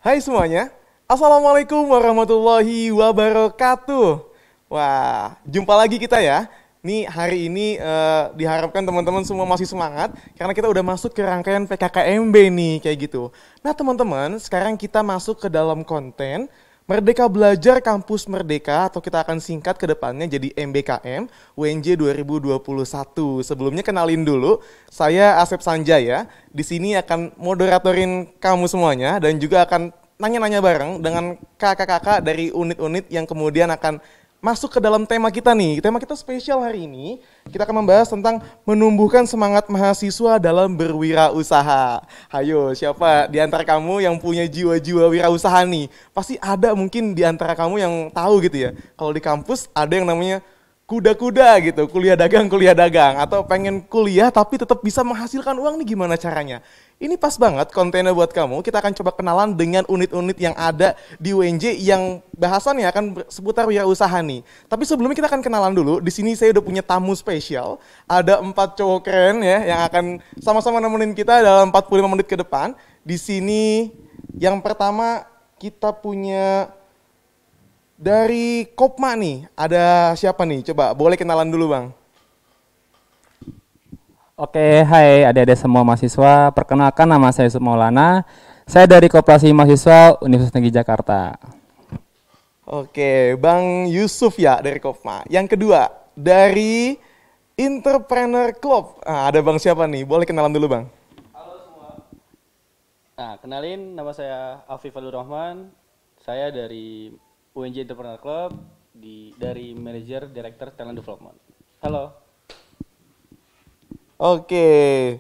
Hai semuanya, Assalamualaikum warahmatullahi wabarakatuh. Wah, jumpa lagi kita ya. Nih hari ini diharapkan teman-teman semua masih semangat karena kita udah masuk ke rangkaian PKKMB nih kayak gitu. Nah teman-teman, sekarang kita masuk ke dalam konten Merdeka Belajar Kampus Merdeka atau kita akan singkat ke depannya jadi MBKM UNJ 2021. Sebelumnya kenalin dulu, saya Asep Sanjaya. Di sini akan moderatorin kamu semuanya dan juga akan nanya-nanya bareng dengan kakak-kakak dari unit-unit yang kemudian akan masuk ke dalam tema kita nih. Tema kita spesial hari ini, kita akan membahas tentang menumbuhkan semangat mahasiswa dalam berwirausaha. Hayo, siapa di antara kamu yang punya jiwa-jiwa wirausaha nih? Pasti ada mungkin di antara kamu yang tahu gitu ya. Kalau di kampus ada yang namanya kuda-kuda gitu, kuliah dagang, atau pengen kuliah tapi tetap bisa menghasilkan uang nih gimana caranya? Ini pas banget kontennya buat kamu. Kita akan coba kenalan dengan unit-unit yang ada di UNJ yang bahasannya akan seputar wirausaha nih. Tapi sebelumnya kita akan kenalan dulu. Di sini saya udah punya tamu spesial. Ada 4 cowok keren ya yang akan sama-sama nemenin kita dalam 45 menit ke depan. Di sini yang pertama kita punya dari Kopma nih, ada siapa nih? Coba boleh kenalan dulu Bang. Oke, hai adik-adik semua mahasiswa. Perkenalkan nama saya Yusuf Maulana. Saya dari Koperasi Mahasiswa Universitas Negeri Jakarta. Oke, Bang Yusuf ya dari Kopma. Yang kedua, dari Entrepreneur Club. Nah, ada Bang siapa nih? Boleh kenalan dulu Bang. Halo semua. Nah, kenalin nama saya Afif Alur Rahman. Saya dari UNJ Entrepreneur Club dari Manager Director Talent Development. Halo. Oke,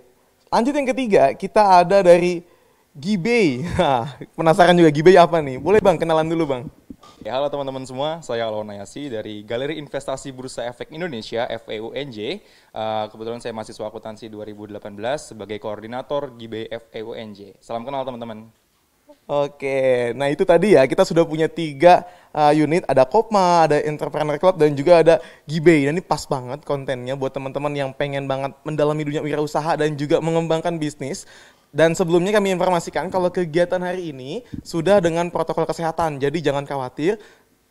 lanjut yang ketiga, kita ada dari Gibey. Penasaran juga Gibey apa nih? Boleh Bang, kenalan dulu Bang. Ya, halo teman-teman semua, saya Alwan Nayasi dari Galeri Investasi Bursa Efek Indonesia, FEUNJ. Kebetulan saya mahasiswa akuntansi 2018 sebagai koordinator GIBE FEUNJ. Salam kenal teman-teman. Oke, nah itu tadi ya kita sudah punya 3 unit, ada Kopma, ada Entrepreneur Club dan juga ada Gibey. Dan ini pas banget kontennya buat teman-teman yang pengen banget mendalami dunia wirausaha dan juga mengembangkan bisnis. Dan sebelumnya kami informasikan kalau kegiatan hari ini sudah dengan protokol kesehatan, jadi jangan khawatir.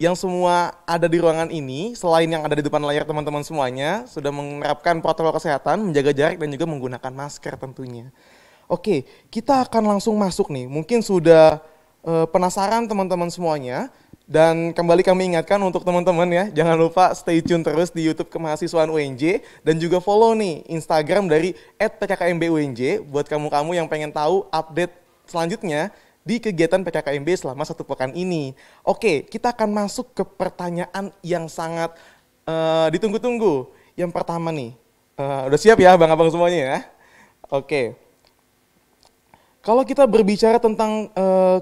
Yang semua ada di ruangan ini, selain yang ada di depan layar teman-teman semuanya, sudah menerapkan protokol kesehatan, menjaga jarak dan juga menggunakan masker tentunya. Oke, kita akan langsung masuk nih. Mungkin sudah penasaran teman-teman semuanya. Dan kembali kami ingatkan untuk teman-teman ya, jangan lupa stay tune terus di YouTube Kemahasiswaan UNJ. Dan juga follow nih Instagram dari @pkkmbunj buat kamu-kamu yang pengen tahu update selanjutnya di kegiatan PKKMB selama 1 pekan ini. Oke, kita akan masuk ke pertanyaan yang sangat ditunggu-tunggu. Yang pertama nih, udah siap ya abang-abang semuanya ya? Oke. Kalau kita berbicara tentang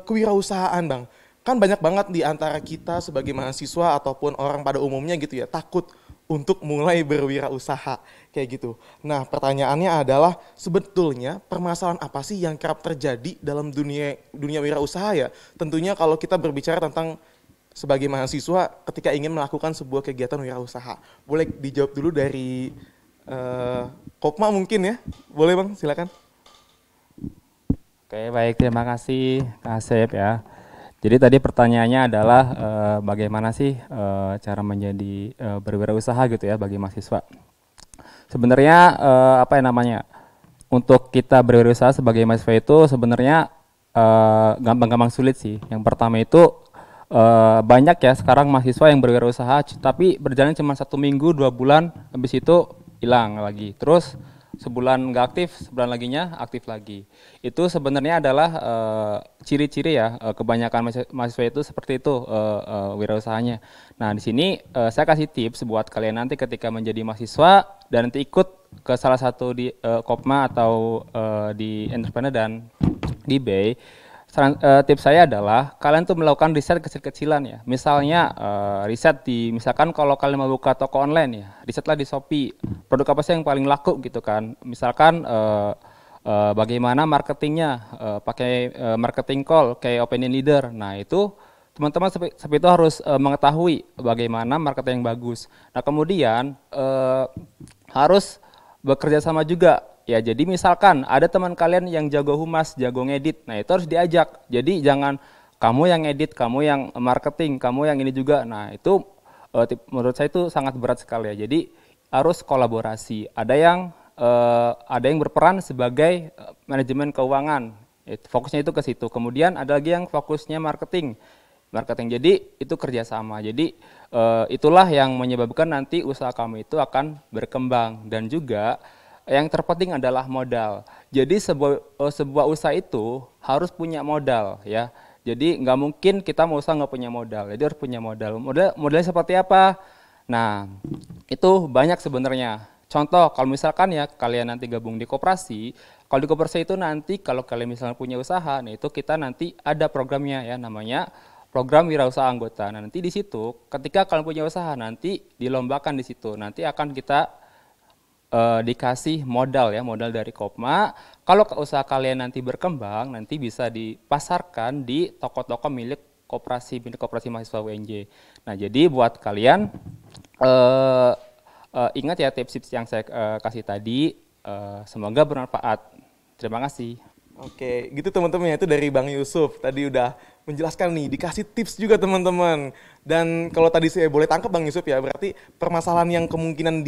kewirausahaan Bang, kan banyak banget di antara kita sebagai mahasiswa ataupun orang pada umumnya gitu ya, takut untuk mulai berwirausaha kayak gitu. Nah pertanyaannya adalah sebetulnya permasalahan apa sih yang kerap terjadi dalam dunia wirausaha ya? Tentunya kalau kita berbicara tentang sebagai mahasiswa ketika ingin melakukan sebuah kegiatan wirausaha. Boleh dijawab dulu dari Kopma mungkin ya? Boleh Bang, silakan. Oke, baik, terima kasih Kak Asep ya. Jadi tadi pertanyaannya adalah bagaimana sih cara menjadi berwirausaha gitu ya bagi mahasiswa. Sebenarnya apa yang namanya untuk kita berwirausaha sebagai mahasiswa itu sebenarnya gampang-gampang sulit sih. Yang pertama itu banyak ya sekarang mahasiswa yang berwirausaha tapi berjalan cuma 1 minggu 2 bulan habis itu hilang lagi. Terus sebulan nggak aktif, sebulan laginya aktif lagi. Itu sebenarnya adalah ciri-ciri ya kebanyakan mahasiswa itu seperti itu wirausahanya. Nah di sini saya kasih tips buat kalian nanti ketika menjadi mahasiswa dan nanti ikut ke salah satu di Kopma atau di Entrepreneur dan di Bay. Tips saya adalah kalian tuh melakukan riset kecil-kecilan ya. Misalnya riset di misalkan kalau kalian mau buka toko online ya, risetlah di Shopee. Produk apa sih yang paling laku gitu kan. Misalkan bagaimana marketingnya, pakai marketing call kayak opinion leader. Nah, itu teman-teman seperti itu harus mengetahui bagaimana marketing yang bagus. Nah, kemudian harus bekerja sama juga. Ya, jadi misalkan ada teman kalian yang jago humas, jago ngedit, nah itu harus diajak. Jadi jangan kamu yang edit, kamu yang marketing, kamu yang ini juga. Nah itu menurut saya itu sangat berat sekali ya. Jadi harus kolaborasi. Ada yang berperan sebagai manajemen keuangan. Fokusnya itu ke situ. Kemudian ada lagi yang fokusnya marketing. Jadi itu kerjasama. Jadi itulah yang menyebabkan nanti usaha kamu itu akan berkembang. Dan juga yang terpenting adalah modal. Jadi sebuah usaha itu harus punya modal ya. Jadi nggak mungkin kita mau usaha nggak punya modal. Jadi harus punya modal. Modalnya seperti apa? Nah itu banyak sebenarnya. Contoh, kalau misalkan ya kalian nanti gabung di koperasi, kalau di koperasi itu nanti kalau kalian misalnya punya usaha, nah itu kita nanti ada programnya ya, namanya program wirausaha anggota. Nah nanti di situ, ketika kalian punya usaha, nanti dilombakan di situ, nanti akan kita dikasih modal ya, modal dari Kopma. Kalau usaha kalian nanti berkembang, nanti bisa dipasarkan di toko-toko milik koperasi mahasiswa UNJ. Nah jadi buat kalian ingat ya tips-tips yang saya kasih tadi, semoga bermanfaat. Terima kasih. Oke, gitu teman-teman ya, itu dari Bang Yusuf. Tadi udah menjelaskan nih, dikasih tips juga teman-teman. Dan kalau tadi saya boleh tangkap Bang Yusuf ya, berarti permasalahan yang kemungkinan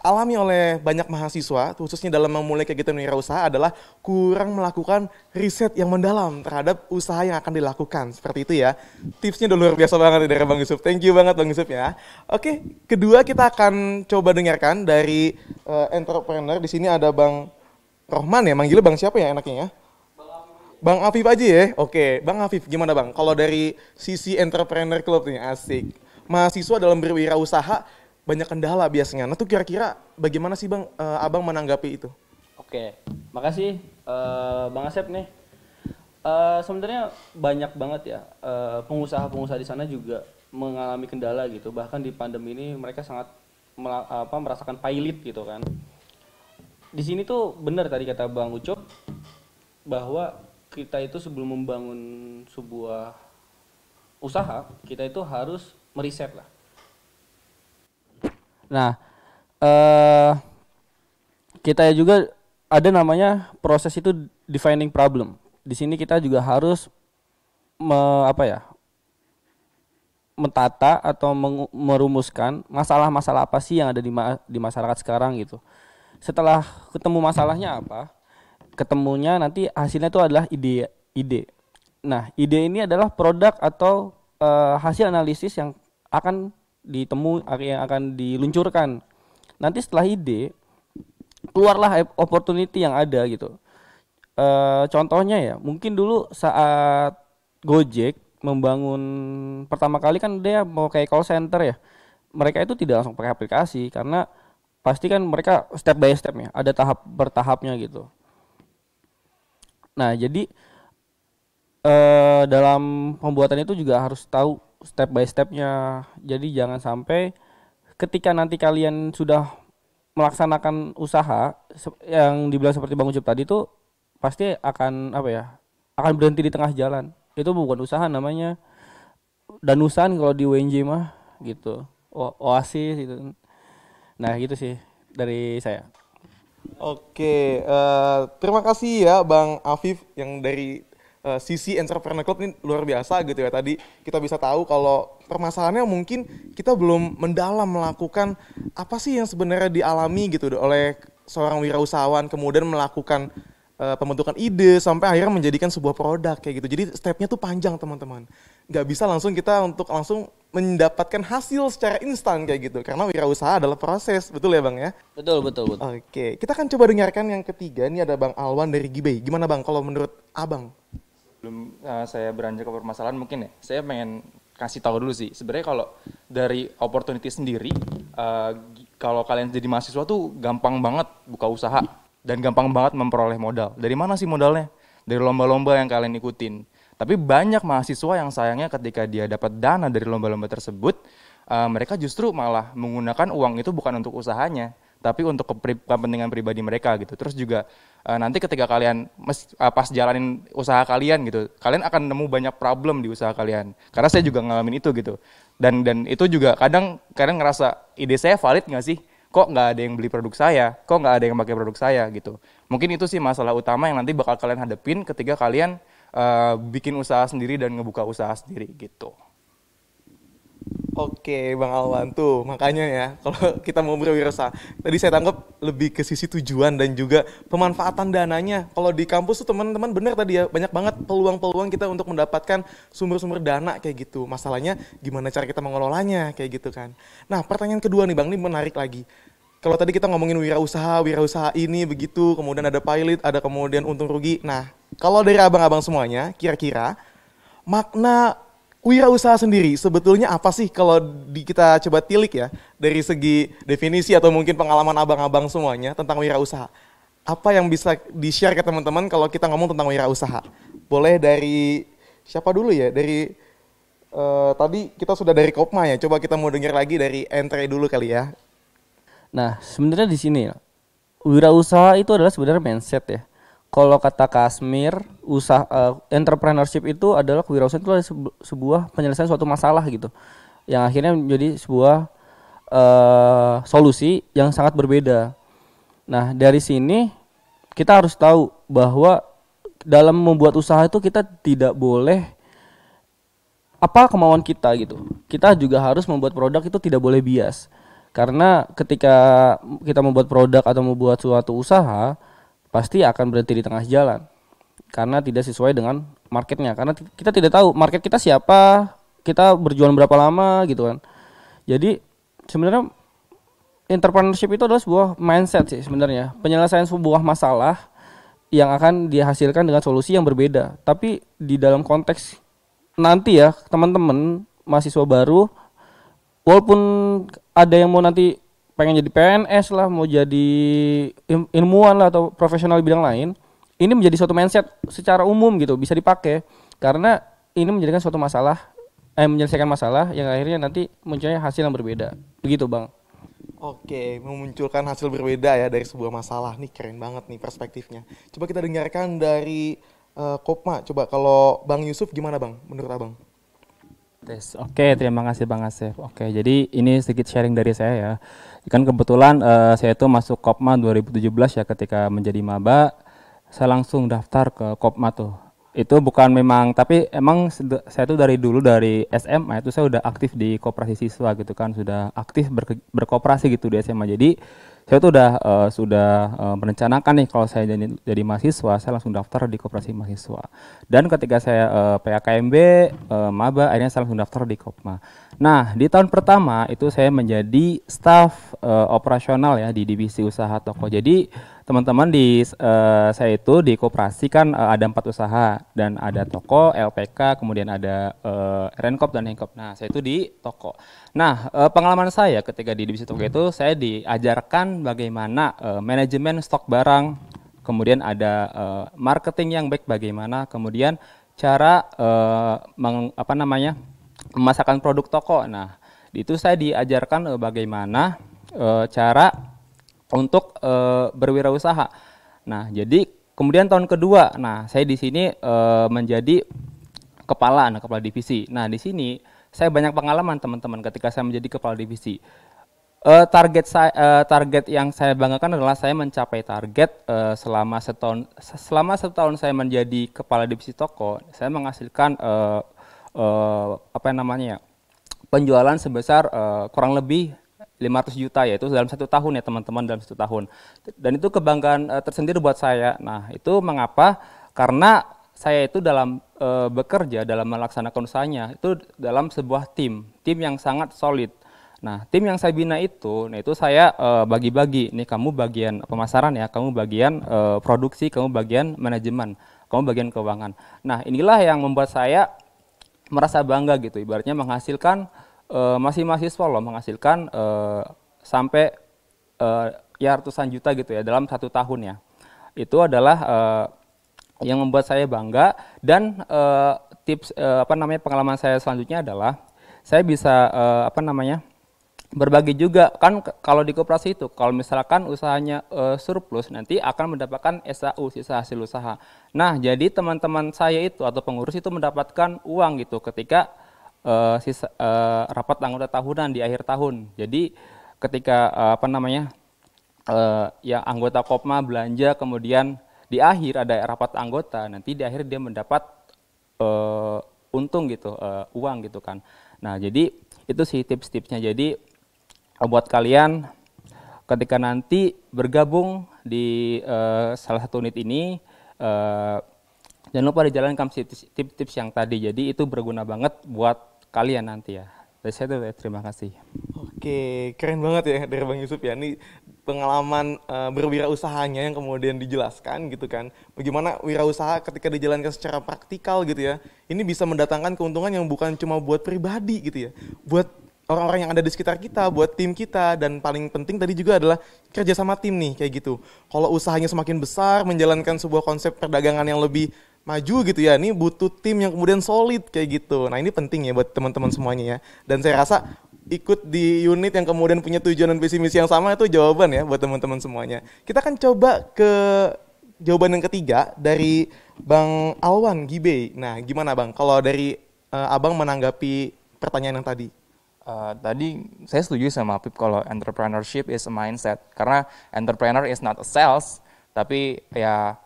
alami oleh banyak mahasiswa, khususnya dalam memulai kegiatan wirausaha adalah kurang melakukan riset yang mendalam terhadap usaha yang akan dilakukan. Seperti itu ya. Tipsnya udah luar biasa banget dari Bang Yusuf. Thank you banget Bang Yusuf ya. Oke, kedua kita akan coba dengarkan dari entrepreneur. Di sini ada Bang Rohman ya, manggilnya Bang siapa ya enaknya ya? Bang Afif aja ya. Oke, Bang Afif gimana Bang? Kalau dari sisi entrepreneur club nih, asik. Mahasiswa dalam berwirausaha banyak kendala biasanya. Nah tuh kira-kira bagaimana sih Bang, Abang menanggapi itu? Oke, makasih Bang Asep nih. Sebenarnya banyak banget ya pengusaha-pengusaha di sana juga mengalami kendala gitu. Bahkan di pandemi ini mereka sangat merasakan pailit gitu kan. Di sini tuh benar tadi kata Bang Ucup bahwa kita itu sebelum membangun sebuah usaha, kita itu harus meriset lah. Nah, kita juga ada namanya proses itu defining problem. Di sini kita juga harus mentata atau merumuskan masalah-masalah apa sih yang ada di masyarakat sekarang gitu. Setelah ketemu masalahnya apa, ketemunya nanti hasilnya itu adalah ide. Nah, ide ini adalah produk atau hasil analisis yang akan yang akan diluncurkan. Nanti setelah ide keluarlah opportunity yang ada gitu. Contohnya ya, mungkin dulu saat Gojek membangun pertama kali kan dia mau kayak call center ya. Mereka itu tidak langsung pakai aplikasi karena pasti kan mereka step by stepnya, ada tahap bertahapnya gitu. Nah, jadi dalam pembuatan itu juga harus tahu step by stepnya. Jadi jangan sampai ketika nanti kalian sudah melaksanakan usaha yang dibilang seperti Bang Ucup tadi itu pasti akan akan berhenti di tengah jalan. Itu bukan usaha, namanya danusan kalau di UNJ mah gitu. Oasis gitu. Nah gitu sih dari saya. Oke, terima kasih ya Bang Afif yang dari sisi entrepreneur club ini luar biasa gitu ya. Tadi kita bisa tahu kalau permasalahannya mungkin kita belum mendalam melakukan apa sih yang sebenarnya dialami gitu oleh seorang wirausahawan, kemudian melakukan pembentukan ide sampai akhirnya menjadikan sebuah produk kayak gitu. Jadi stepnya tuh panjang teman-teman. Nggak bisa langsung kita untuk langsung mendapatkan hasil secara instan kayak gitu. Karena wirausaha adalah proses, betul ya Bang ya? Betul. Oke, kita akan coba dengarkan yang ketiga. Ini ada Bang Alwan dari Gibay. Gimana Bang kalau menurut Abang? Sebelum saya beranjak ke permasalahan mungkin ya, saya pengen kasih tahu dulu sih. Sebenarnya kalau dari opportunity sendiri, kalau kalian jadi mahasiswa tuh gampang banget buka usaha dan gampang banget memperoleh modal. Dari mana sih modalnya? Dari lomba-lomba yang kalian ikutin. Tapi banyak mahasiswa yang sayangnya ketika dia dapat dana dari lomba-lomba tersebut, mereka justru malah menggunakan uang itu bukan untuk usahanya, tapi untuk kepentingan pribadi mereka gitu. Terus juga nanti ketika kalian pas jalanin usaha kalian gitu, kalian akan nemu banyak problem di usaha kalian. Karena saya juga ngalamin itu gitu. Dan itu juga kadang ngerasa ide saya valid nggak sih? Kok nggak ada yang beli produk saya? Kok nggak ada yang pakai produk saya gitu? Mungkin itu sih masalah utama yang nanti bakal kalian hadepin ketika kalian bikin usaha sendiri dan ngebuka usaha sendiri gitu. Oke, Bang Alwan tuh makanya ya kalau kita mau berwirausaha, tadi saya tangkap lebih ke sisi tujuan dan juga pemanfaatan dananya. Kalau di kampus tuh teman-teman benar tadi ya, banyak banget peluang-peluang kita untuk mendapatkan sumber-sumber dana kayak gitu. Masalahnya gimana cara kita mengelolanya kayak gitu kan. Nah, pertanyaan kedua nih Bang, ini menarik lagi. Kalau tadi kita ngomongin wirausaha ini begitu, kemudian ada pilot, ada kemudian untung rugi. Nah, kalau dari abang-abang semuanya, kira-kira makna wirausaha sendiri sebetulnya apa sih kalau kita coba tilik ya dari segi definisi atau mungkin pengalaman abang-abang semuanya tentang wirausaha. Apa yang bisa di-share ke teman-teman kalau kita ngomong tentang wirausaha? Boleh dari siapa dulu ya? Dari tadi kita sudah dari Kopma ya. Coba kita mau dengar lagi dari Entre dulu kali ya. Nah, sebenarnya di sini wirausaha itu adalah sebenarnya mindset ya. Kalau kata Kasmir, entrepreneurship itu adalah kewirausahaan itu adalah sebuah penyelesaian suatu masalah gitu, yang akhirnya menjadi sebuah solusi yang sangat berbeda. Nah, dari sini kita harus tahu bahwa dalam membuat usaha itu kita tidak boleh apa kemauan kita gitu. Kita juga harus membuat produk itu tidak boleh bias. Karena ketika kita membuat produk atau membuat suatu usaha, pasti akan berhenti di tengah jalan karena tidak sesuai dengan marketnya, karena kita tidak tahu market kita siapa, kita berjualan berapa lama gitu kan. Jadi sebenarnya entrepreneurship itu adalah sebuah mindset sih sebenarnya, penyelesaian sebuah masalah yang akan dihasilkan dengan solusi yang berbeda. Tapi di dalam konteks nanti ya teman-teman mahasiswa baru, walaupun ada yang mau nanti pengen jadi PNS lah, mau jadi ilmuwan lah atau profesional di bidang lain, ini menjadi suatu mindset secara umum gitu, bisa dipakai karena ini menjadikan suatu masalah, menyelesaikan masalah yang akhirnya nanti munculnya hasil yang berbeda. Begitu, Bang. Oke, memunculkan hasil berbeda ya dari sebuah masalah. Nih keren banget nih perspektifnya. Coba kita dengarkan dari Kopma. Coba kalau Bang Yusuf gimana Bang, menurut Abang? Oke, terima kasih Bang Asef. Oke, jadi ini sedikit sharing dari saya ya. Kan kebetulan saya itu masuk Kopma 2017 ya, ketika menjadi maba, saya langsung daftar ke Kopma tuh. Itu bukan memang, tapi emang saya tuh dari dulu dari SMA itu saya udah aktif di koperasi siswa gitu kan, sudah aktif berkooperasi gitu di SMA. Jadi saya tuh sudah merencanakan nih kalau saya jadi mahasiswa, saya langsung daftar di koperasi mahasiswa. Dan ketika saya PAKMB, maba, akhirnya saya langsung daftar di Kopma. Nah, di tahun pertama itu saya menjadi staf operasional ya di divisi usaha toko. Jadi teman-teman saya itu di koperasi kan ada 4 usaha dan ada toko, LPK, kemudian ada Renkop dan Henkop. Nah, saya itu di toko. Nah, pengalaman saya ketika di divisi toko itu saya diajarkan bagaimana manajemen stok barang, kemudian ada marketing yang baik bagaimana, kemudian cara memasarkan produk toko. Nah, itu saya diajarkan bagaimana cara untuk berwirausaha. Nah, jadi kemudian tahun kedua, nah saya di sini menjadi kepala divisi. Nah, di sini saya banyak pengalaman teman-teman ketika saya menjadi kepala divisi. Target yang saya banggakan adalah saya mencapai target selama setahun saya menjadi kepala divisi toko, saya menghasilkan penjualan sebesar kurang lebih 500 juta, yaitu dalam 1 tahun ya teman-teman, dalam 1 tahun. Dan itu kebanggaan tersendiri buat saya. Nah, itu mengapa? Karena saya itu dalam bekerja, dalam melaksanakan usahanya, itu dalam sebuah tim yang sangat solid. Nah, tim yang saya bina itu, nah itu saya bagi-bagi. Nih kamu bagian pemasaran ya, kamu bagian produksi, kamu bagian manajemen, kamu bagian keuangan. Nah, inilah yang membuat saya merasa bangga gitu, ibaratnya menghasilkan masih mahasiswa loh, menghasilkan sampai ya ratusan juta gitu ya dalam 1 tahun ya. Itu adalah yang membuat saya bangga. Dan pengalaman saya selanjutnya adalah saya bisa berbagi juga kan. Kalau di koperasi itu kalau misalkan usahanya surplus, nanti akan mendapatkan SAU, sisa hasil usaha. Nah, jadi teman-teman saya itu atau pengurus itu mendapatkan uang gitu ketika rapat anggota tahunan di akhir tahun. Jadi ketika yang anggota Kopma belanja, kemudian di akhir ada rapat anggota, nanti di akhir dia mendapat untung gitu, uang gitu kan. Nah, jadi itu sih tips-tipsnya. Jadi buat kalian ketika nanti bergabung di salah satu unit ini, jangan lupa dijalankan tips-tips yang tadi. Jadi itu berguna banget buat kalian nanti ya. Dari saya itu terima kasih. Oke, keren banget ya dari Bang Yusuf ya. Ini pengalaman berwirausahanya yang kemudian dijelaskan gitu kan. Bagaimana wirausaha ketika dijalankan secara praktikal gitu ya. Ini bisa mendatangkan keuntungan yang bukan cuma buat pribadi gitu ya. Buat orang-orang yang ada di sekitar kita, buat tim kita, dan paling penting tadi juga adalah kerja sama tim nih kayak gitu. Kalau usahanya semakin besar, menjalankan sebuah konsep perdagangan yang lebih maju gitu ya, ini butuh tim yang kemudian solid kayak gitu. Nah ini penting ya buat teman-teman semuanya ya. Dan saya rasa ikut di unit yang kemudian punya tujuan dan visi misi yang sama itu jawaban ya buat teman-teman semuanya. Kita akan coba ke jawaban yang ketiga dari Bang Alwan Gibey. Nah gimana Bang, kalau dari Abang menanggapi pertanyaan yang tadi? Tadi saya setuju sama Pip kalau entrepreneurship is a mindset. Karena entrepreneur is not a sales, tapi ya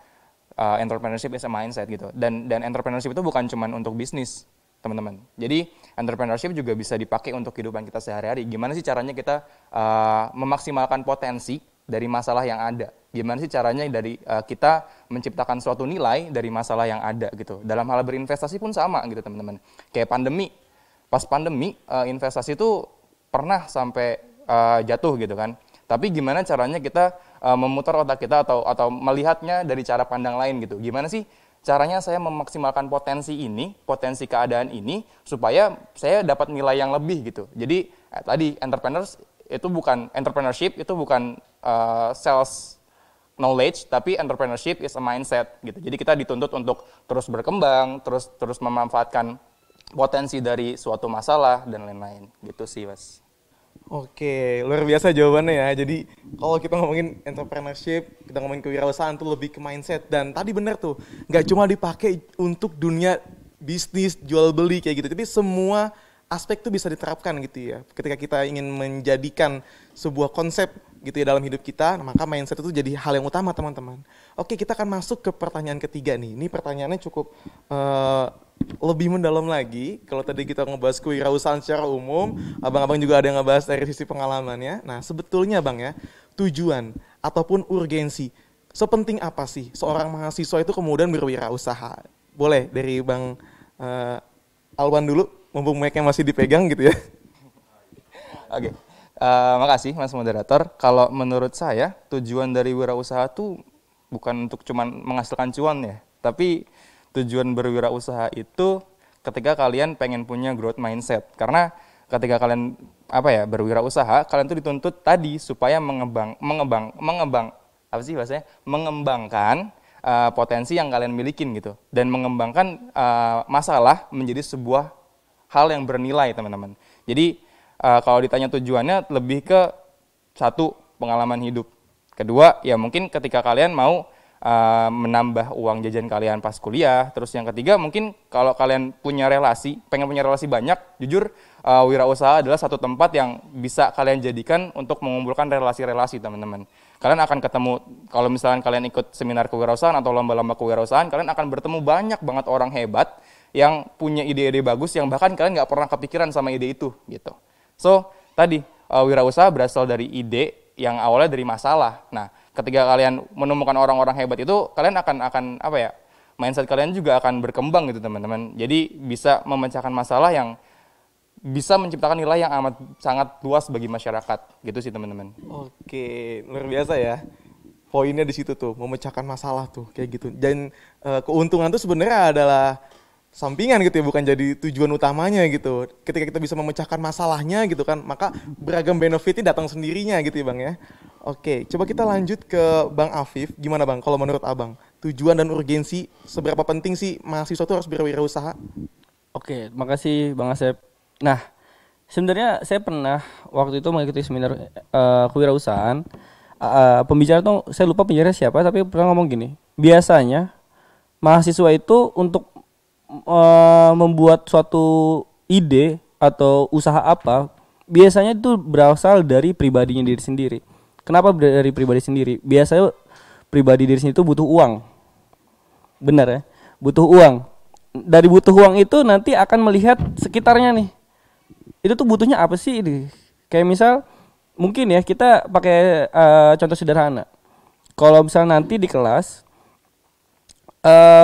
entrepreneurship is a mindset gitu. Dan entrepreneurship itu bukan cuma untuk bisnis, teman-teman. Jadi entrepreneurship juga bisa dipakai untuk kehidupan kita sehari-hari. Gimana sih caranya kita memaksimalkan potensi dari masalah yang ada? Gimana sih caranya dari kita menciptakan suatu nilai dari masalah yang ada gitu. Dalam hal berinvestasi pun sama gitu, teman-teman. Kayak pandemi. Pas pandemi, investasi itu pernah sampai jatuh gitu kan. Tapi gimana caranya kita memutar otak kita atau melihatnya dari cara pandang lain gitu. Gimana sih caranya saya memaksimalkan potensi ini, potensi keadaan ini, supaya saya dapat nilai yang lebih gitu. Jadi tadi entrepreneurship itu bukan sales knowledge, tapi entrepreneurship is a mindset gitu. Jadi kita dituntut untuk terus berkembang, terus memanfaatkan potensi dari suatu masalah dan lain-lain gitu sih Mas. Oke, luar biasa jawabannya ya. Jadi kalau kita ngomongin entrepreneurship, kita ngomongin kewirausahaan tuh lebih ke mindset. Dan tadi bener tuh, nggak cuma dipakai untuk dunia bisnis, jual beli kayak gitu. Tapi semua aspek tuh bisa diterapkan gitu ya. Ketika kita ingin menjadikan sebuah konsep gitu ya dalam hidup kita, maka mindset itu jadi hal yang utama teman-teman. Oke, kita akan masuk ke pertanyaan ketiga nih. Ini pertanyaannya cukup lebih mendalam lagi. Kalau tadi kita ngebahas kewirausahaan secara umum, abang-abang juga ada yang ngebahas dari sisi pengalamannya. Nah, sebetulnya Bang ya, tujuan ataupun urgensi, sepenting apa sih seorang mahasiswa itu kemudian berwirausaha? Boleh dari Bang Alwan dulu, mumpung mic-nya masih dipegang gitu ya. Oke. Makasih Mas Moderator. Kalau menurut saya, tujuan dari wirausaha tuh bukan untuk cuman menghasilkan cuan ya, tapi tujuan berwirausaha itu ketika kalian pengen punya growth mindset. Karena ketika kalian berwirausaha, kalian tuh dituntut tadi supaya mengembangkan potensi yang kalian milikin gitu, dan mengembangkan masalah menjadi sebuah hal yang bernilai, teman-teman. Jadi kalau ditanya tujuannya lebih ke satu, pengalaman hidup. Kedua, ya mungkin ketika kalian mau menambah uang jajan kalian pas kuliah. Terus yang ketiga, mungkin kalau kalian pengen punya relasi banyak, jujur wirausaha adalah satu tempat yang bisa kalian jadikan untuk mengumpulkan relasi-relasi, teman-teman. Kalian akan ketemu, kalau misalnya kalian ikut seminar kewirausahaan atau lomba-lomba kewirausahaan, kalian akan bertemu banyak banget orang hebat yang punya ide-ide bagus yang bahkan kalian nggak pernah kepikiran sama ide itu gitu. So, tadi wirausaha berasal dari ide yang awalnya dari masalah. Nah, ketika kalian menemukan orang-orang hebat itu, kalian akan mindset kalian juga akan berkembang gitu, teman-teman. Jadi bisa memecahkan masalah yang bisa menciptakan nilai yang amat sangat luas bagi masyarakat, gitu sih, teman-teman. Oke, luar biasa ya. Poinnya di situ tuh, memecahkan masalah tuh kayak gitu. Dan keuntungan tuh sebenarnya adalah sampingan gitu ya, bukan jadi tujuan utamanya gitu. Ketika kita bisa memecahkan masalahnya gitu kan, maka beragam benefitnya datang sendirinya gitu ya Bang ya. Oke, coba kita lanjut ke Bang Afif. Gimana Bang, kalau menurut Abang, tujuan dan urgensi, seberapa penting sih mahasiswa itu harus berwirausaha? Oke, makasih Bang Asep. Nah, sebenarnya saya pernah waktu itu mengikuti seminar kewirausahaan. Pembicara tuh, saya lupa pembicara siapa, tapi pernah ngomong gini, biasanya mahasiswa itu untuk membuat suatu ide atau usaha apa, biasanya itu berasal dari pribadinya diri sendiri. Kenapa dari pribadi sendiri? Biasanya pribadi diri sendiri itu butuh uang. Benar ya? Butuh uang. dari butuh uang itu nanti akan melihat sekitarnya nih. Itu tuh butuhnya apa sih ini? Kayak misal mungkin ya kita pakai contoh sederhana. Kalau misal nanti di kelas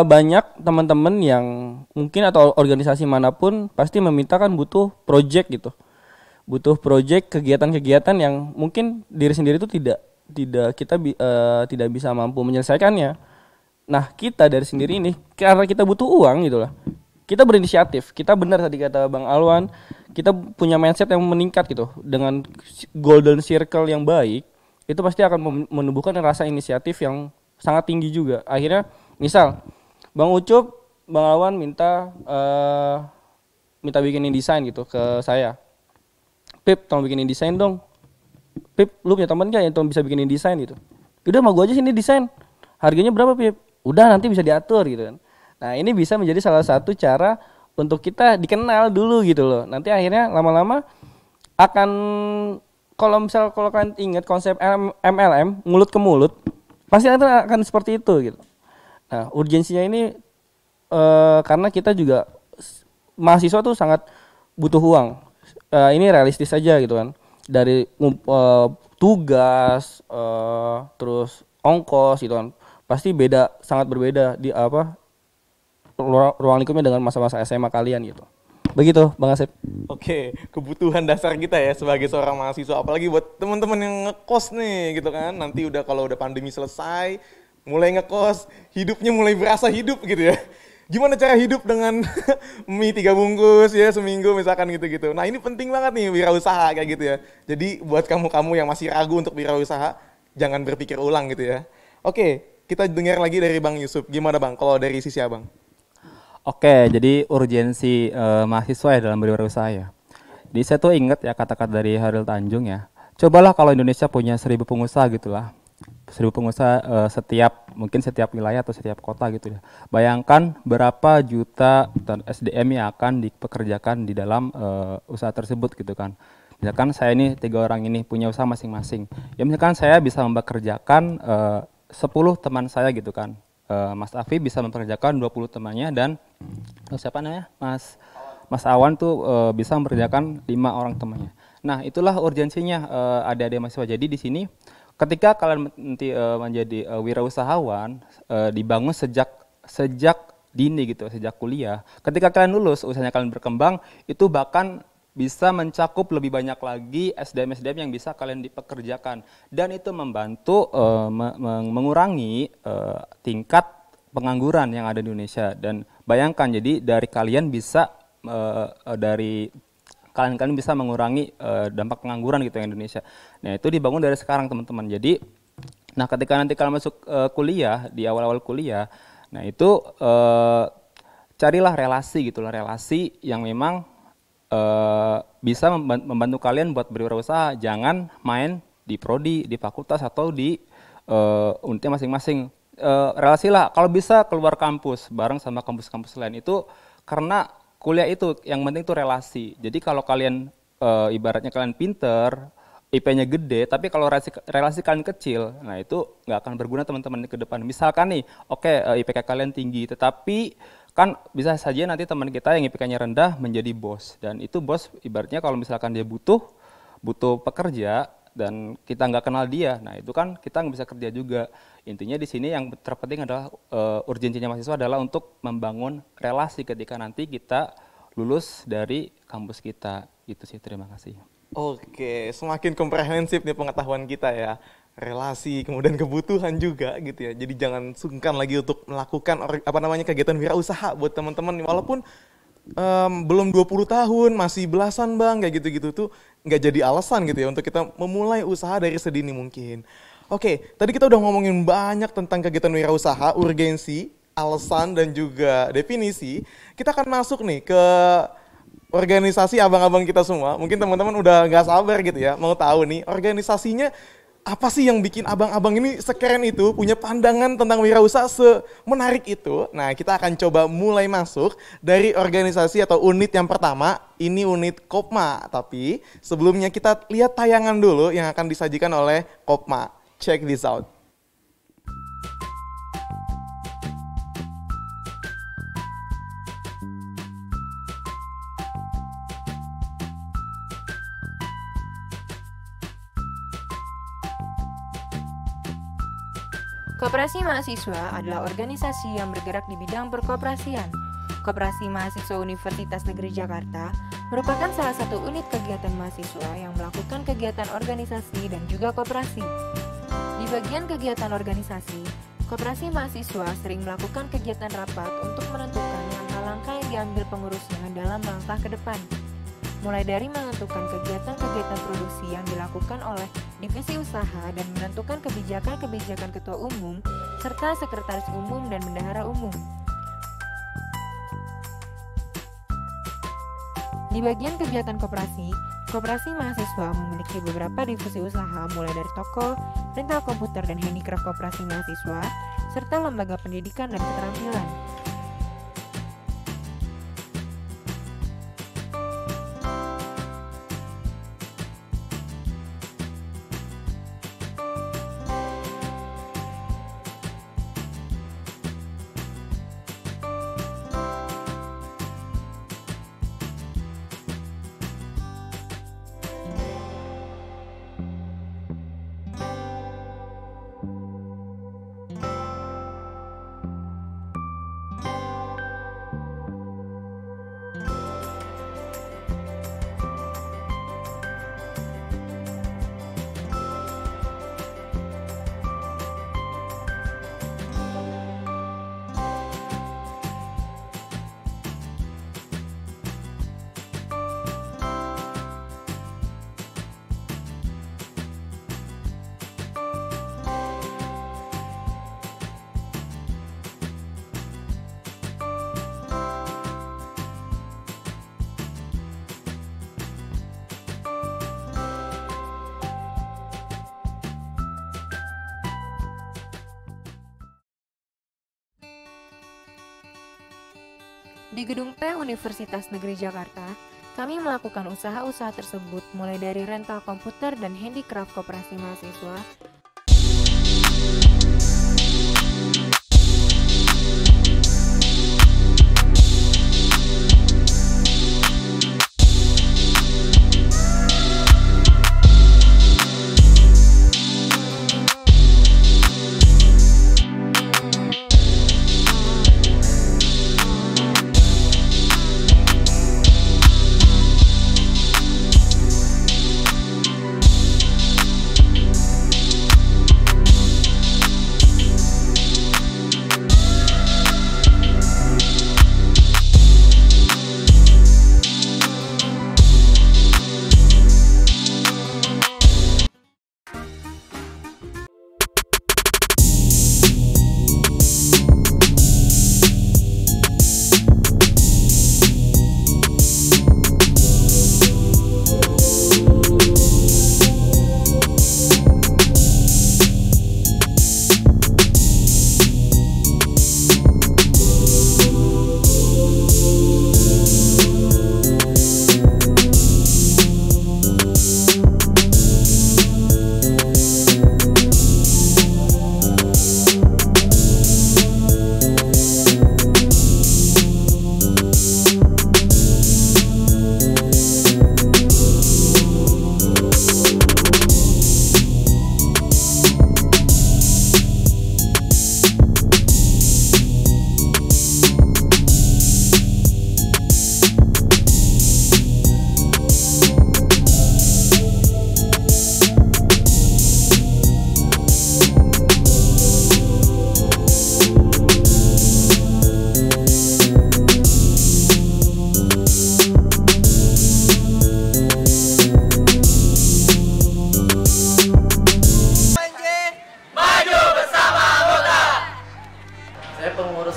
banyak teman-teman yang mungkin atau organisasi manapun pasti meminta kan butuh project gitu. Butuh project kegiatan-kegiatan yang mungkin diri sendiri itu tidak bisa mampu menyelesaikannya. Nah, kita dari sendiri ini karena kita butuh uang gitu lah. Kita berinisiatif. Kita benar tadi kata Bang Alwan, kita punya mindset yang meningkat gitu. Dengan golden circle yang baik, itu pasti akan menumbuhkan rasa inisiatif yang sangat tinggi juga. Akhirnya misal Bang Ucup, Bang Alwan minta bikinin desain gitu ke saya. Pip, tolong bikinin desain dong. Pip, lu punya teman gak yang bisa bikinin desain gitu? Udah mau gue aja sini desain. Harganya berapa Pip? Udah nanti bisa diatur gitu kan. Nah ini bisa menjadi salah satu cara untuk kita dikenal dulu gitu loh. Nanti akhirnya lama-lama akan kalau kalian ingat konsep MLM mulut ke mulut, pasti nanti akan seperti itu gitu. Nah urgensinya ini karena kita juga mahasiswa tuh sangat butuh uang. Ini realistis saja gitu kan. Dari tugas terus ongkos gitu kan. Pasti sangat berbeda di ruang lingkupnya dengan masa-masa SMA kalian gitu. Begitu Bang Asep. Oke, kebutuhan dasar kita ya sebagai seorang mahasiswa, apalagi buat teman-teman yang ngekos nih gitu kan. Nanti kalau udah pandemi selesai, mulai ngekos, hidupnya mulai berasa hidup gitu ya. Gimana cara hidup dengan mie 3 bungkus ya seminggu misalkan gitu-gitu. Nah ini penting banget nih wirausaha kayak gitu ya. Jadi buat kamu-kamu yang masih ragu untuk wirausaha, jangan berpikir ulang gitu ya. Oke, kita dengar lagi dari Bang Yusuf. Gimana Bang kalau dari sisi Abang? Oke, jadi urgensi mahasiswa ya dalam berwirausaha ya. Jadi saya tuh ingat ya kata-kata dari Hairil Tanjung ya. Cobalah kalau Indonesia punya 1000 pengusaha gitulah. 1000 pengusaha mungkin setiap wilayah atau setiap kota gitu ya. Bayangkan berapa juta SDM yang akan dipekerjakan di dalam usaha tersebut gitu kan. Misalkan saya ini 3 orang ini punya usaha masing-masing. Ya misalkan saya bisa mempekerjakan 10 teman saya gitu kan. Mas Afi bisa mempekerjakan 20 temannya dan siapa namanya? Mas Awan tuh bisa mempekerjakan 5 orang temannya. Nah, itulah urgensinya adik-adik mahasiswa. Jadi di sini ketika kalian nanti menjadi wirausahawan dibangun sejak dini gitu, sejak kuliah. Ketika kalian lulus, usahanya kalian berkembang, itu bahkan bisa mencakup lebih banyak lagi SDM-SDM yang bisa kalian dipekerjakan dan itu membantu mengurangi tingkat pengangguran yang ada di Indonesia. Dan bayangkan jadi dari kalian bisa kalian bisa mengurangi dampak pengangguran gitu yang Indonesia. Nah itu dibangun dari sekarang teman-teman. Jadi, nah ketika nanti kalian masuk kuliah di awal-awal kuliah, nah itu carilah relasi gitulah, relasi yang memang bisa membantu kalian buat berwirausaha. Jangan main di prodi, di fakultas atau di unitnya masing-masing. Relasilah kalau bisa keluar kampus bareng sama kampus-kampus lain itu karena kuliah itu yang penting itu relasi. Jadi kalau kalian ibaratnya kalian pinter, IP-nya gede, tapi kalau relasi kalian kecil, nah itu nggak akan berguna teman-teman ke depan. Misalkan nih, oke, IPK kalian tinggi, tetapi kan bisa saja nanti teman kita yang IPK-nya rendah menjadi bos. Dan itu bos ibaratnya kalau misalkan dia butuh pekerja dan kita nggak kenal dia, nah itu kan kita nggak bisa kerja juga. Intinya di sini yang terpenting adalah urgensinya mahasiswa adalah untuk membangun relasi ketika nanti kita lulus dari kampus kita. Itu sih, terima kasih. Oke, semakin komprehensif nih pengetahuan kita ya. Relasi, kemudian kebutuhan juga gitu ya. Jadi jangan sungkan lagi untuk melakukan kegiatan wirausaha buat teman-teman. Walaupun belum 20 tahun, masih belasan Bang, kayak gitu-gitu tuh nggak jadi alasan gitu ya untuk kita memulai usaha dari sedini mungkin. Oke, tadi kita udah ngomongin banyak tentang kegiatan wirausaha, urgensi, alasan, dan juga definisi. Kita akan masuk nih ke organisasi abang-abang kita semua. Mungkin teman-teman udah nggak sabar gitu ya, mau tahu nih organisasinya apa sih yang bikin abang-abang ini sekeren itu, punya pandangan tentang wirausaha semenarik itu. Nah, kita akan coba mulai masuk dari organisasi atau unit yang pertama, ini unit Kopma. Tapi sebelumnya kita lihat tayangan dulu yang akan disajikan oleh Kopma. Check this out. Koperasi mahasiswa adalah organisasi yang bergerak di bidang perkoperasian. Koperasi Mahasiswa Universitas Negeri Jakarta merupakan salah satu unit kegiatan mahasiswa yang melakukan kegiatan organisasi dan juga koperasi. Di bagian kegiatan organisasi, Koperasi Mahasiswa sering melakukan kegiatan rapat untuk menentukan langkah-langkah yang diambil pengurusnya dalam langkah ke depan. Mulai dari menentukan kegiatan-kegiatan produksi yang dilakukan oleh divisi usaha dan menentukan kebijakan-kebijakan ketua umum, serta sekretaris umum dan bendahara umum. Di bagian kegiatan koperasi, Koperasi Mahasiswa memiliki beberapa divisi usaha mulai dari toko, rental komputer dan handicraft koperasi mahasiswa, serta lembaga pendidikan dan keterampilan. Di Gedung P Universitas Negeri Jakarta, kami melakukan usaha-usaha tersebut mulai dari rental komputer dan handicraft koperasi mahasiswa,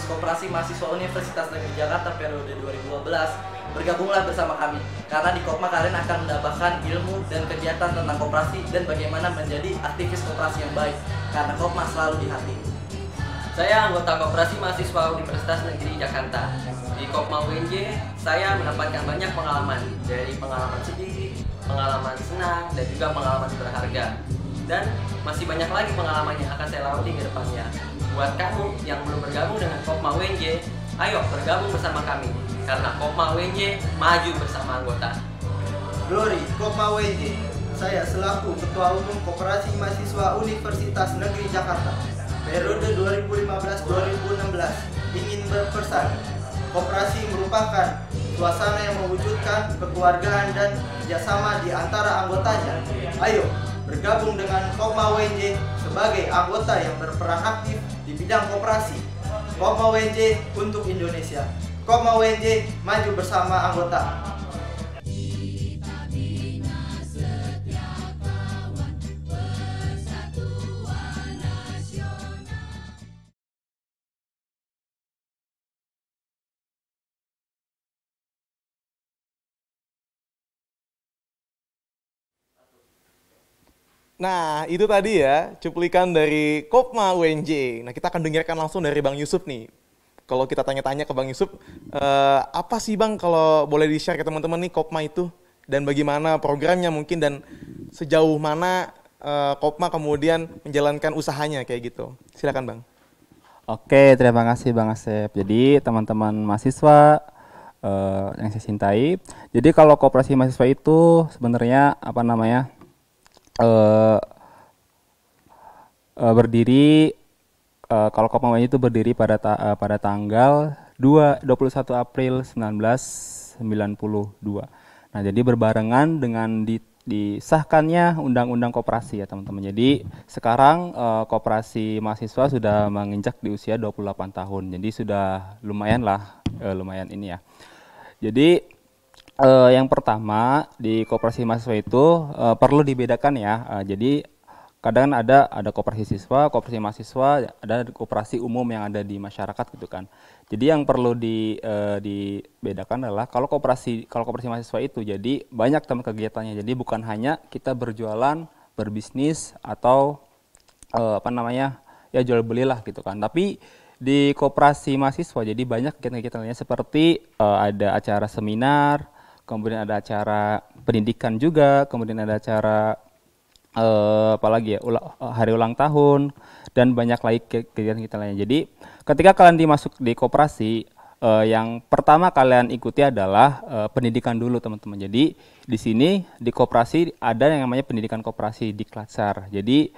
Koperasi Mahasiswa Universitas Negeri Jakarta periode 2012, bergabunglah bersama kami. Karena di Kopma kalian akan mendapatkan ilmu dan kegiatan tentang koperasi dan bagaimana menjadi aktivis koperasi yang baik. Karena Kopma selalu di hati. Saya anggota Koperasi Mahasiswa Universitas Negeri Jakarta. Di Kopma UNJ, saya mendapatkan banyak pengalaman, dari pengalaman sedih, pengalaman senang, dan juga pengalaman berharga. Dan masih banyak lagi pengalaman yang akan saya lalui ke depannya. Buat kamu yang belum bergabung dengan Kopma UNJ, ayo bergabung bersama kami. Karena Kopma UNJ maju bersama anggota. Glory, Kopma UNJ. Saya selaku Ketua Umum Koperasi Mahasiswa Universitas Negeri Jakarta. periode 2015-2016 ingin berpesan, koperasi merupakan suasana yang mewujudkan kekeluargaan dan kerjasama di antara anggotanya. Ayo bergabung dengan Kopma UNJ sebagai anggota yang berperan aktif di bidang koperasi. Kopma UNJ untuk Indonesia. Kopma UNJ maju bersama anggota. Nah, itu tadi ya cuplikan dari Kopma UNJ. Nah, kita akan dengarkan langsung dari Bang Yusuf nih. Kalau kita tanya-tanya ke Bang Yusuf, apa sih Bang kalau boleh di-share ke teman-teman nih Kopma itu? Dan bagaimana programnya mungkin dan sejauh mana Kopma kemudian menjalankan usahanya kayak gitu. Silakan Bang. Oke, terima kasih Bang Asep. Jadi teman-teman mahasiswa yang saya cintai, jadi kalau koperasi mahasiswa itu sebenarnya apa namanya? Berdiri kalau Kopma UNJ itu berdiri pada tanggal 21 April 1992. Nah, jadi berbarengan dengan disahkannya Undang-Undang Koperasi ya teman-teman. Jadi sekarang koperasi mahasiswa sudah menginjak di usia 28 tahun. Jadi sudah lumayan lah, lumayan ini ya. Jadi yang pertama di koperasi mahasiswa itu perlu dibedakan ya. Jadi kadang ada koperasi siswa, koperasi mahasiswa, ada koperasi umum yang ada di masyarakat gitu kan. Jadi yang perlu dibedakan adalah kalau koperasi mahasiswa itu jadi banyak teman kegiatannya. Jadi bukan hanya kita berjualan, berbisnis atau apa namanya ya jual belilah gitu kan. Tapi di koperasi mahasiswa jadi banyak kegiatan-kegiatan lainnya seperti ada acara seminar, kemudian ada acara pendidikan juga, kemudian ada acara apalagi ya hari ulang tahun dan banyak lagi kegiatan-kegiatan lainnya. Jadi ketika kalian dimasuk di koperasi, yang pertama kalian ikuti adalah pendidikan dulu teman-teman. Jadi di sini di koperasi ada yang namanya pendidikan koperasi di Klatsar. Jadi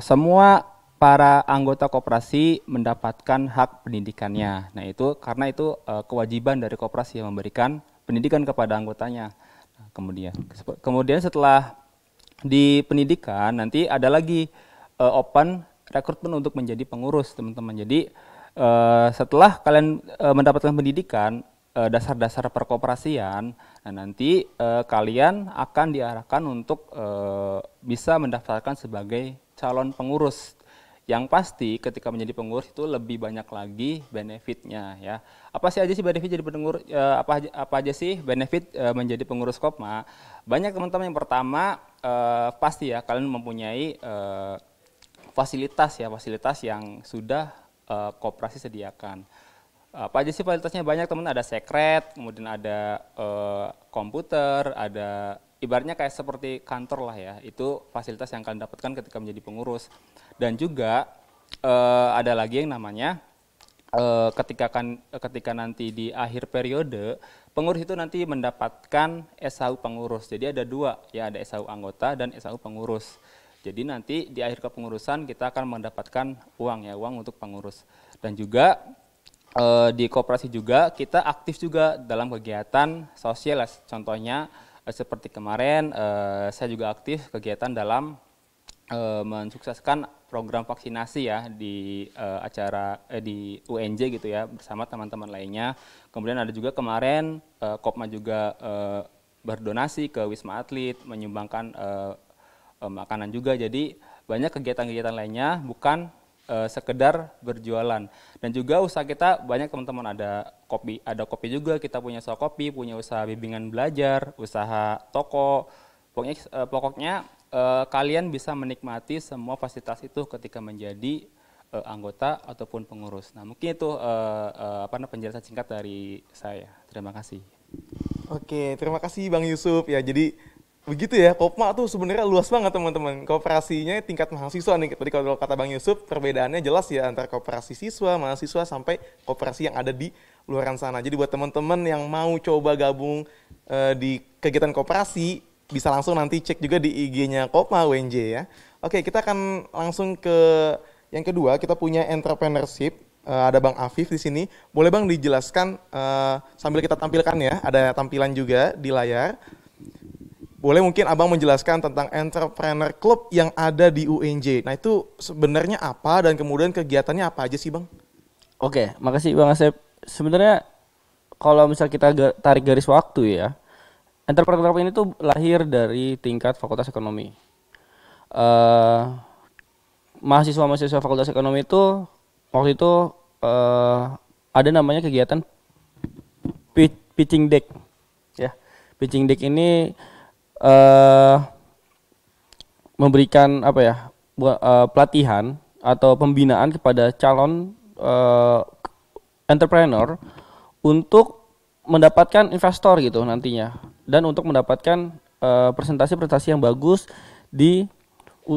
semua para anggota koperasi mendapatkan hak pendidikannya. Nah itu karena itu kewajiban dari koperasi yang memberikan pendidikan kepada anggotanya. Nah, kemudian setelah di pendidikan nanti ada lagi open rekrutmen untuk menjadi pengurus teman-teman. Jadi setelah kalian mendapatkan pendidikan dasar-dasar perkoperasian, nah nanti kalian akan diarahkan untuk bisa mendaftarkan sebagai calon pengurus. Yang pasti ketika menjadi pengurus itu lebih banyak lagi benefitnya ya. Apa sih aja sih benefit jadi pengurus? Apa aja sih benefit menjadi pengurus Kopma? Banyak teman-teman. Yang pertama pasti ya kalian mempunyai fasilitas yang sudah koperasi sediakan. Apa aja sih fasilitasnya? Banyak teman, ada sekret, kemudian ada komputer, ada ibaratnya kayak seperti kantor lah ya. Itu fasilitas yang kalian dapatkan ketika menjadi pengurus. Dan juga ada lagi yang namanya ketika nanti di akhir periode pengurus itu nanti mendapatkan SHU pengurus. Jadi ada dua ya, ada SHU anggota dan SHU pengurus. Jadi nanti di akhir kepengurusan kita akan mendapatkan uang untuk pengurus. Dan juga di koperasi juga kita aktif juga dalam kegiatan sosial. Contohnya seperti kemarin saya juga aktif kegiatan dalam mensukseskan program vaksinasi ya di acara di UNJ gitu ya bersama teman-teman lainnya. Kemudian ada juga kemarin Kopma juga berdonasi ke Wisma Atlet, menyumbangkan makanan juga. Jadi banyak kegiatan-kegiatan lainnya bukan sekedar berjualan. Dan juga usaha kita banyak teman-teman, ada kopi juga, kita punya usaha kopi, punya usaha bimbingan belajar, usaha toko. Pokoknya kalian bisa menikmati semua fasilitas itu ketika menjadi anggota ataupun pengurus. Nah, mungkin itu penjelasan singkat dari saya. Terima kasih. Oke, terima kasih Bang Yusuf ya. Jadi begitu ya, Kopma tuh sebenarnya luas banget teman-teman. Kooperasinya tingkat mahasiswa nih. Tadi kalau kata Bang Yusuf, perbedaannya jelas ya antara kooperasi siswa, mahasiswa sampai kooperasi yang ada di luaran sana. Jadi buat teman-teman yang mau coba gabung di kegiatan kooperasi, bisa langsung nanti cek juga di IG-nya Kopma UNJ ya. Oke, kita akan langsung ke yang kedua. Kita punya entrepreneurship. Ada Bang Afif di sini. Boleh Bang dijelaskan sambil kita tampilkan ya. Ada tampilan juga di layar. Boleh mungkin Abang menjelaskan tentang Entrepreneur Club yang ada di UNJ. Nah itu sebenarnya apa dan kemudian kegiatannya apa aja sih Bang? Oke, makasih Bang Asep. Sebenarnya kalau misal kita tarik garis waktu ya, Entrepreneur Club ini tuh lahir dari tingkat Fakultas Ekonomi. Mahasiswa-mahasiswa Fakultas Ekonomi itu waktu itu ada namanya kegiatan pitching deck. Ya, pitching deck ini memberikan apa ya pelatihan atau pembinaan kepada calon entrepreneur untuk mendapatkan investor gitu nantinya dan untuk mendapatkan presentasi-presentasi yang bagus di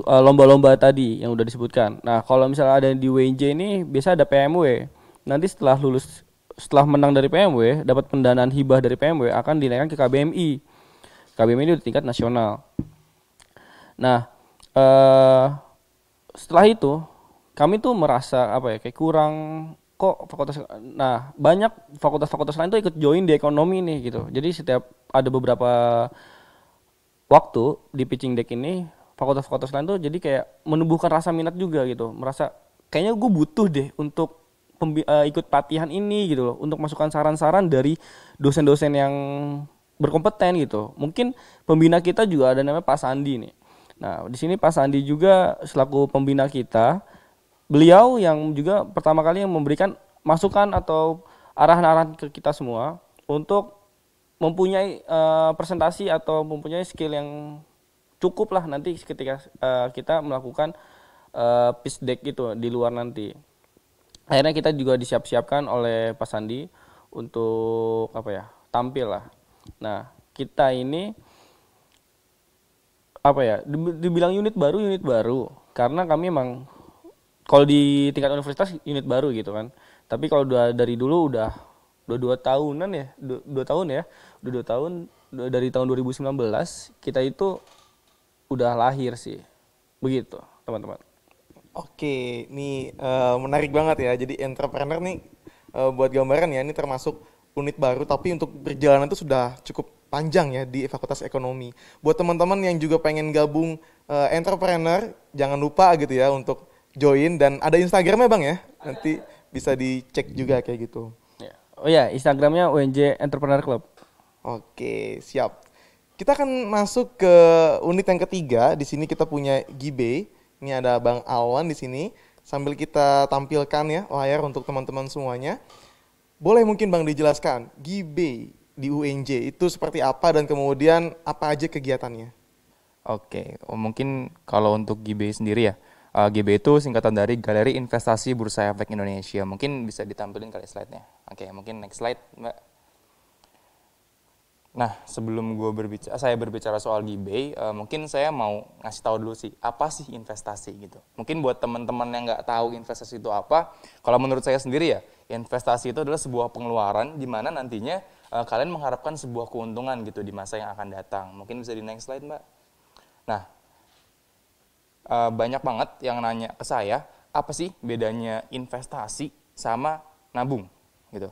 lomba-lomba tadi yang udah disebutkan. Nah kalau misalnya ada di WNJ ini biasa ada PMW. Nanti setelah menang dari PMW dapat pendanaan hibah dari PMW akan dinaikkan ke KBMI. KBMI ini di tingkat nasional. Nah, setelah itu kami tuh merasa apa ya kayak kurang kok fakultas. Nah, banyak fakultas-fakultas lain tuh ikut join di ekonomi nih gitu. Jadi setiap ada beberapa waktu di pitching deck ini fakultas-fakultas lain tuh jadi kayak menumbuhkan rasa minat juga gitu. Merasa kayaknya gue butuh deh untuk ikut pelatihan ini gitu loh, untuk masukan saran-saran dari dosen-dosen yang berkompeten gitu. Mungkin pembina kita juga ada namanya Pak Sandi nih. Nah, di sini Pak Sandi juga selaku pembina kita, beliau yang juga pertama kali yang memberikan masukan atau arahan-arahan ke kita semua untuk mempunyai presentasi atau mempunyai skill yang cukup lah nanti ketika kita melakukan pitch deck itu di luar nanti. Akhirnya kita juga disiap-siapkan oleh Pak Sandi untuk apa ya tampil lah. Nah, kita ini apa ya dibilang unit baru karena kami emang kalau di tingkat universitas unit baru gitu kan. Tapi kalau dari dulu udah 2 tahunan ya, 2 tahun ya. Udah 2 tahun dari tahun 2019 kita itu udah lahir sih. Begitu, teman-teman. Oke, ini menarik banget ya. Jadi entrepreneur nih buat gambaran ya, ini termasuk unit baru tapi untuk perjalanan itu sudah cukup panjang ya di Fakultas Ekonomi. Buat teman-teman yang juga pengen gabung entrepreneur, jangan lupa gitu ya untuk join dan ada Instagramnya Bang ya. Nanti bisa dicek juga kayak gitu. Oh ya, Instagramnya UNJ Entrepreneur Club. Oke, siap. Kita akan masuk ke unit yang ketiga. Di sini kita punya Gibe. Ini ada Bang Alwan di sini. Sambil kita tampilkan ya layar untuk teman-teman semuanya. Boleh mungkin Bang dijelaskan Gibe di UNJ itu seperti apa dan kemudian apa aja kegiatannya? Oke, mungkin kalau untuk Gibe sendiri ya, Gibe itu singkatan dari Galeri Investasi Bursa Efek Indonesia. Mungkin bisa ditampilin kali slide-nya. Oke, mungkin next slide, Mbak. Nah, sebelum saya berbicara soal Gibe, mungkin saya mau ngasih tahu dulu sih, apa sih investasi gitu. Mungkin buat teman-teman yang nggak tahu investasi itu apa, kalau menurut saya sendiri ya, investasi itu adalah sebuah pengeluaran di mana nantinya kalian mengharapkan sebuah keuntungan gitu di masa yang akan datang. Mungkin bisa di next slide, Mbak. Nah, banyak banget yang nanya ke saya, apa sih bedanya investasi sama nabung gitu.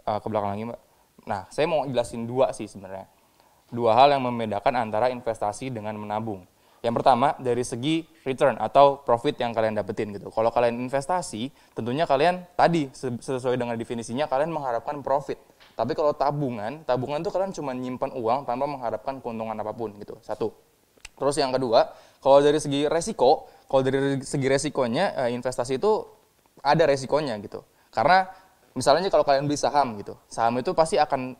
Ke belakang lagi, Mbak. Nah, saya mau jelasin 2 sih sebenarnya. 2 hal yang membedakan antara investasi dengan menabung. Yang pertama, dari segi return atau profit yang kalian dapetin gitu. Kalau kalian investasi, tentunya kalian tadi sesuai dengan definisinya kalian mengharapkan profit. Tapi kalau tabungan tuh kalian cuma nyimpan uang tanpa mengharapkan keuntungan apapun gitu. 1. Terus yang kedua, kalau dari segi resikonya, investasi itu ada resikonya gitu. Karena misalnya kalau kalian beli saham gitu, saham itu pasti akan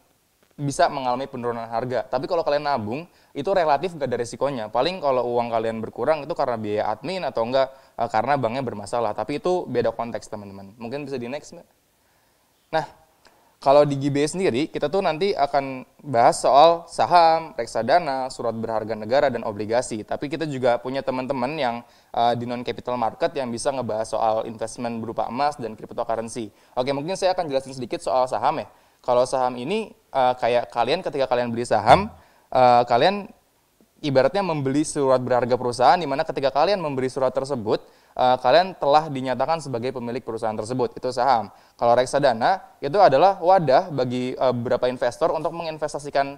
bisa mengalami penurunan harga. Tapi kalau kalian nabung, itu relatif gak ada resikonya. Paling kalau uang kalian berkurang itu karena biaya admin atau enggak karena banknya bermasalah. Tapi itu beda konteks teman-teman. Mungkin bisa di next, Mbak. Nah, kalau di Gibe sendiri, kita tuh nanti akan bahas soal saham, reksadana, surat berharga negara, dan obligasi. Tapi kita juga punya teman-teman yang di non-capital market yang bisa ngebahas soal investment berupa emas dan cryptocurrency. Oke, mungkin saya akan jelasin sedikit soal saham ya. Kalau saham ini, kayak kalian ketika kalian beli saham, kalian ibaratnya membeli surat berharga perusahaan, di mana ketika kalian membeli surat tersebut, kalian telah dinyatakan sebagai pemilik perusahaan tersebut, itu saham. Kalau reksadana itu adalah wadah bagi beberapa investor untuk menginvestasikan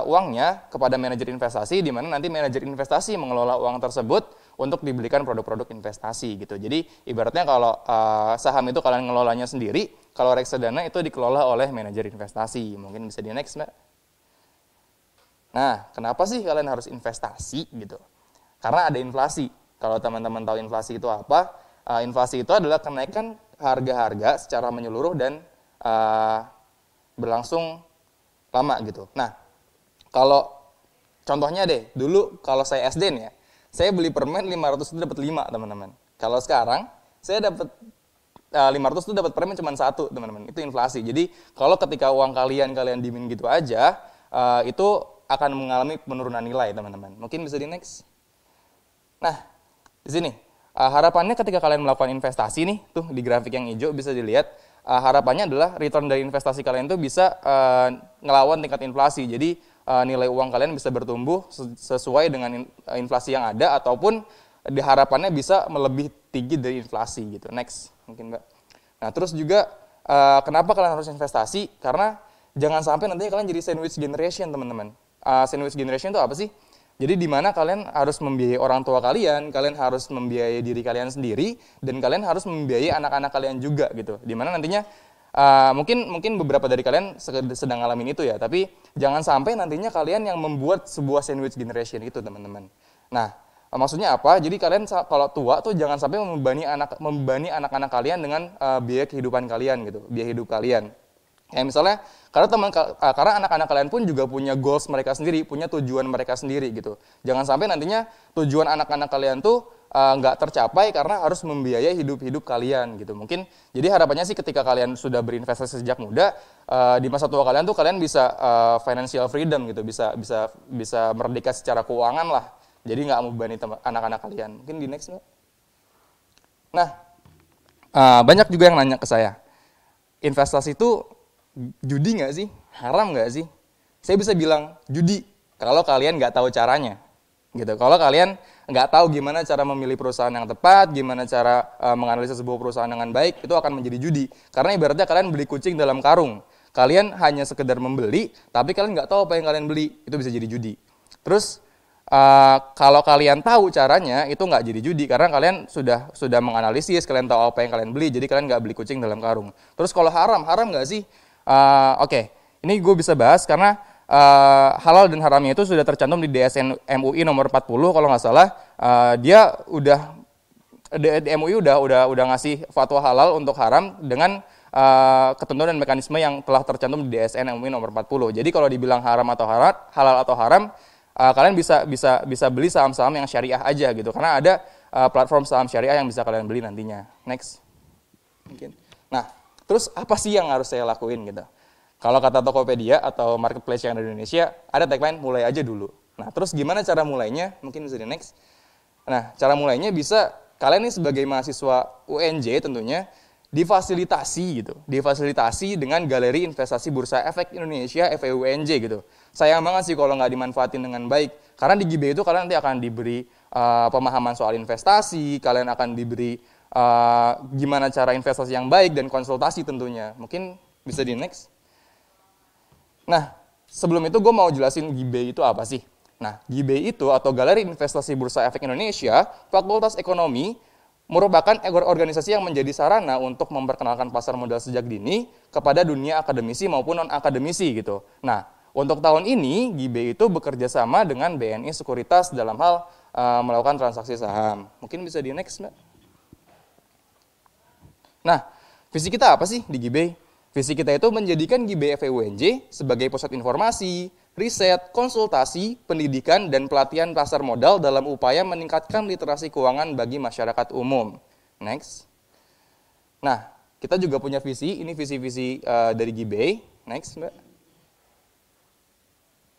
uangnya kepada manajer investasi, di mana nanti manajer investasi mengelola uang tersebut untuk dibelikan produk-produk investasi gitu. Jadi ibaratnya kalau saham itu kalian ngelolanya sendiri, kalau reksadana itu dikelola oleh manajer investasi. Mungkin bisa di next, Mbak. Nah, kenapa sih kalian harus investasi gitu? Karena ada inflasi. Kalau teman-teman tahu inflasi itu apa? Inflasi itu adalah kenaikan harga-harga secara menyeluruh dan berlangsung lama gitu. Nah, kalau contohnya deh, dulu kalau saya SD nih ya, saya beli permen 500 itu dapat 5, teman-teman. Kalau sekarang, saya dapat 500 itu dapat permen cuma 1, teman-teman. Itu inflasi. Jadi, kalau ketika uang kalian dimin gitu aja, itu akan mengalami penurunan nilai, teman-teman. Mungkin bisa di next. Nah, di sini harapannya ketika kalian melakukan investasi nih, tuh di grafik yang hijau bisa dilihat, harapannya adalah return dari investasi kalian tuh bisa ngelawan tingkat inflasi. Jadi nilai uang kalian bisa bertumbuh sesuai dengan inflasi yang ada, ataupun harapannya bisa melebihi tinggi dari inflasi gitu. Next, mungkin Mbak. Nah, terus juga kenapa kalian harus investasi? Karena jangan sampai nanti kalian jadi sandwich generation, teman-teman. Sandwich generation itu apa sih? Jadi di mana kalian harus membiayai orang tua kalian harus membiayai diri kalian sendiri, dan kalian harus membiayai anak-anak kalian juga gitu. Di mana nantinya mungkin beberapa dari kalian sedang ngalamin itu ya, tapi jangan sampai nantinya kalian yang membuat sebuah sandwich generation itu, teman-teman. Nah, maksudnya apa? Jadi kalian kalau tua tuh jangan sampai membebani anak-anak kalian dengan biaya kehidupan kalian gitu, biaya hidup kalian. Kayak misalnya, karena anak-anak kalian pun juga punya goals mereka sendiri, punya tujuan mereka sendiri gitu. Jangan sampai nantinya tujuan anak-anak kalian tuh nggak tercapai karena harus membiayai hidup kalian gitu. Mungkin jadi harapannya sih ketika kalian sudah berinvestasi sejak muda, di masa tua kalian tuh kalian bisa financial freedom gitu, bisa merdeka secara keuangan lah. Jadi nggak membebani anak-anak kalian. Mungkin di next, Mbak. Nah, banyak juga yang nanya ke saya, investasi itu judi nggak sih? Haram nggak sih? Saya bisa bilang judi kalau kalian nggak tahu caranya, gitu. Kalau kalian nggak tahu gimana cara memilih perusahaan yang tepat, gimana cara menganalisis sebuah perusahaan dengan baik, itu akan menjadi judi. Karena ibaratnya kalian beli kucing dalam karung. Kalian hanya sekedar membeli, tapi kalian nggak tahu apa yang kalian beli, itu bisa jadi judi. Terus kalau kalian tahu caranya, itu nggak jadi judi karena kalian sudah menganalisis, kalian tahu apa yang kalian beli, jadi kalian nggak beli kucing dalam karung. Terus kalau haram nggak sih? Oke, ini gue bisa bahas karena halal dan haramnya itu sudah tercantum di DSN MUI nomor 40 kalau nggak salah. Dia MUI udah ngasih fatwa halal untuk haram dengan ketentuan dan mekanisme yang telah tercantum di DSN MUI nomor 40. Jadi kalau dibilang haram atau halal atau haram, kalian bisa beli saham-saham yang syariah aja gitu, karena ada platform saham syariah yang bisa kalian beli nantinya. Next, mungkin. Nah. Terus apa sih yang harus saya lakuin gitu? Kalau kata Tokopedia atau marketplace yang ada di Indonesia, ada tagline mulai aja dulu. Nah, terus gimana cara mulainya? Mungkin bisa di next. Nah, cara mulainya bisa kalian nih sebagai mahasiswa UNJ tentunya difasilitasi gitu. Difasilitasi dengan Galeri Investasi Bursa Efek Indonesia FEUNJ gitu. Sayang banget sih kalau nggak dimanfaatin dengan baik. Karena di GB itu kalian nanti akan diberi pemahaman soal investasi, kalian akan diberi gimana cara investasi yang baik dan konsultasi tentunya. Mungkin bisa di next. Nah, sebelum itu gue mau jelasin GIBE itu apa sih. Nah, GIBE itu atau Galeri Investasi Bursa Efek Indonesia, Fakultas Ekonomi, merupakan organisasi yang menjadi sarana untuk memperkenalkan pasar modal sejak dini kepada dunia akademisi maupun non-akademisi gitu. Nah, untuk tahun ini, GIBE itu bekerja sama dengan BNI Sekuritas dalam hal melakukan transaksi saham. Mungkin bisa di next, Mbak. Nah, visi kita apa sih di GIBE? Visi kita itu menjadikan GIBE FEUNJ sebagai pusat informasi, riset, konsultasi, pendidikan, dan pelatihan pasar modal dalam upaya meningkatkan literasi keuangan bagi masyarakat umum. Next. Nah, kita juga punya visi, ini visi-visi dari GIBE. Next, Mbak.